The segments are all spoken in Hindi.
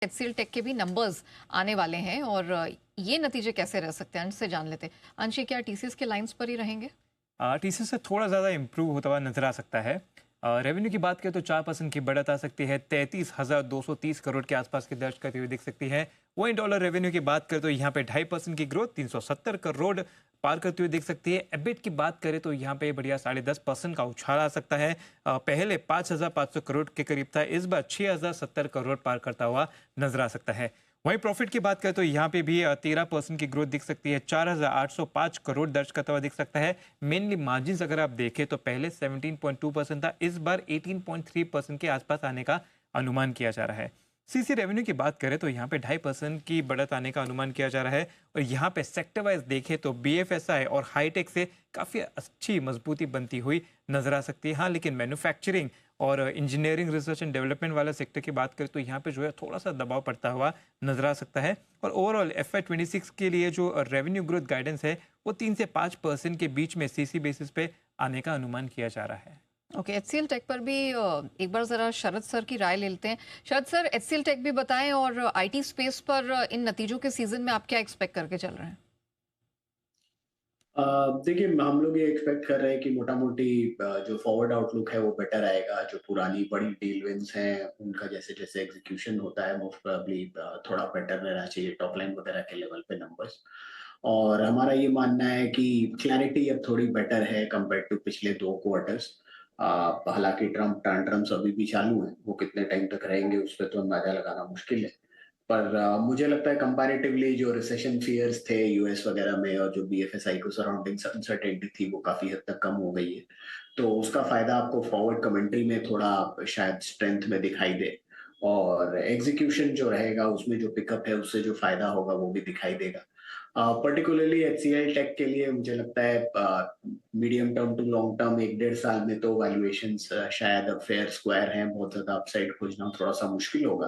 एचसीएल टेक के भी नंबर्स आने वाले हैं और ये नतीजे कैसे रह सकते हैं अंश से जान लेते हैं। अंश, ये क्या टीसीएस के लाइंस पर ही रहेंगे? टीसीएस से थोड़ा ज़्यादा इम्प्रूव होता हुआ नजर आ सकता है। रेवेन्यू की बात करें तो 4% की बढ़त आ सकती है, 33,230 करोड़ के आसपास की दर्ज करती हुई दिख सकती है। वहीं डॉलर रेवेन्यू की बात करें तो यहाँ पे 2.5% की ग्रोथ 370 करोड़ पार करती हुई दिख सकती है। एबिट की बात करें तो यहाँ पे बढ़िया 10.5% का उछाल आ सकता है। पहले 5,500 करोड़ के करीब था, इस बार 6,070 करोड़ पार करता हुआ नजर आ सकता है। वहीं प्रॉफिट की बात करें तो यहाँ पे भी 13% की ग्रोथ दिख सकती है, 4,805 करोड़ दर्ज करता हुआ दिख सकता है। मेनली मार्जिन अगर आप देखें तो पहले 17.2% था, इस बार 18.3% के आसपास आने का अनुमान किया जा रहा है। सीसी रेवेन्यू की बात करें तो यहाँ पे 2.5% की बढ़त आने का अनुमान किया जा रहा है। और यहाँ पे सेक्टर वाइज देखें तो बीएफएसआई और हाईटेक से काफ़ी अच्छी मजबूती बनती हुई नजर आ सकती है। हाँ, लेकिन मैन्युफैक्चरिंग और इंजीनियरिंग रिसर्च एंड डेवलपमेंट वाला सेक्टर की बात करें तो यहाँ पे जो है थोड़ा सा दबाव पड़ता हुआ नजर आ सकता है। और ओवरऑल FY26 के लिए जो रेवेन्यू ग्रोथ गाइडेंस है वो 3 से 5% के बीच में सीसी बेसिस पे आने का अनुमान किया जा रहा है। ओके, एचसीएल टेक पर भी एक बार जरा शरद सर की राय ले लेते हैं। शरद सर, एचसीएल टेक भी बताएं और आईटी स्पेस पर इन नतीजों के सीजन में आप क्या एक्सपेक्ट करके चल रहे हैं? देखिए, हम लोग ये एक्सपेक्ट कर रहे हैं कि मोटा-मोटी जो फॉरवर्ड आउटलुक है वो बेटर आएगा। जो पुरानी बड़ी डील विन्स हैं, उनका जैसे-जैसे एग्जीक्यूशन होता है मोस्ट प्रोबेबली थोड़ा बेटर रहना चाहिए टॉप लाइन वगैरह के लेवल पे नंबर्स। और हमारा ये मानना है कि क्लैरिटी अब थोड़ी बेटर है कंपेयर्ड टू पिछले 2 क्वार्टर्स। हालाँकि ट्रम्प टैंट्रम्स अभी भी चालू हैं, वो कितने टाइम तक रहेंगे उस पे तो अंदाज़ा लगाना मुश्किल है। पर मुझे लगता है कंपैरेटिवली जो रिसेशन फियर्स थे यूएस वगैरह में और जो बीएफएसआई को सराउंडिंग अनसर्टेनिटी थी वो काफी हद तक कम हो गई है। तो उसका फायदा आपको फॉरवर्ड कमेंट्री में थोड़ा शायद स्ट्रेंथ में दिखाई दे, और एग्जीक्यूशन जो रहेगा उसमें जो पिकअप है उससे जो फायदा होगा वो भी दिखाई देगा। पर्टिकुलरली एचसीएल टेक के लिए मुझे लगता है medium term to long term 1-1.5 साल में तो वैल्यूएशंस शायद अब फेयर स्क्वायर हैं, बहुत ज्यादा अपसाइड खोजना थोड़ा सा मुश्किल होगा।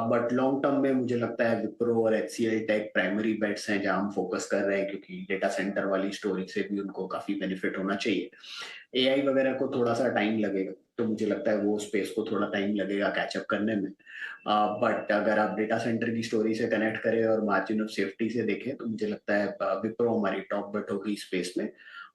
बट लॉन्ग टर्म में मुझे लगता है विप्रो और एचसीएल टेक प्राइमरी बेट्स हैं जहां हम फोकस कर रहे हैं, क्योंकि डेटा सेंटर वाली स्टोरी से भी उनको काफी बेनिफिट होना चाहिए। एआई वगैरह को थोड़ा सा टाइम लगेगा, तो मुझे लगता है वो स्पेस को थोड़ा टाइम लगेगा कैचअप करने में। बट अगर आप डेटा सेंटर की स्टोरी से कनेक्ट करें और मार्जिन ऑफ सेफ्टी से देखें तो मुझे लगता है विप्रो हमारी टॉप बेट होगी स्पेस में।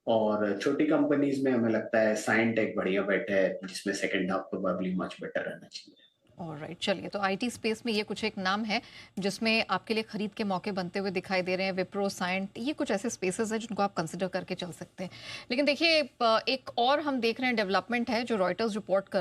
और छोटी कंपनीज में हमें लगता है साइंटेक बढ़िया बेट है, जिसमें second half probably much better रहना चाहिए। ऑलराइट, चलिए, तो आईटी स्पेस में ये कुछ एक नाम है जिसमें आपके लिए खरीद के मौके बनते हुए दिखाई दे रहे हैं। विप्रो, साइंट, ये कुछ ऐसे स्पेसेस हैं जिनको आप कंसिडर करके चल सकते हैं। लेकिन देखिए, एक और हम देख रहे हैं डेवलपमेंट है जो रॉयटर्स रिपोर्ट कर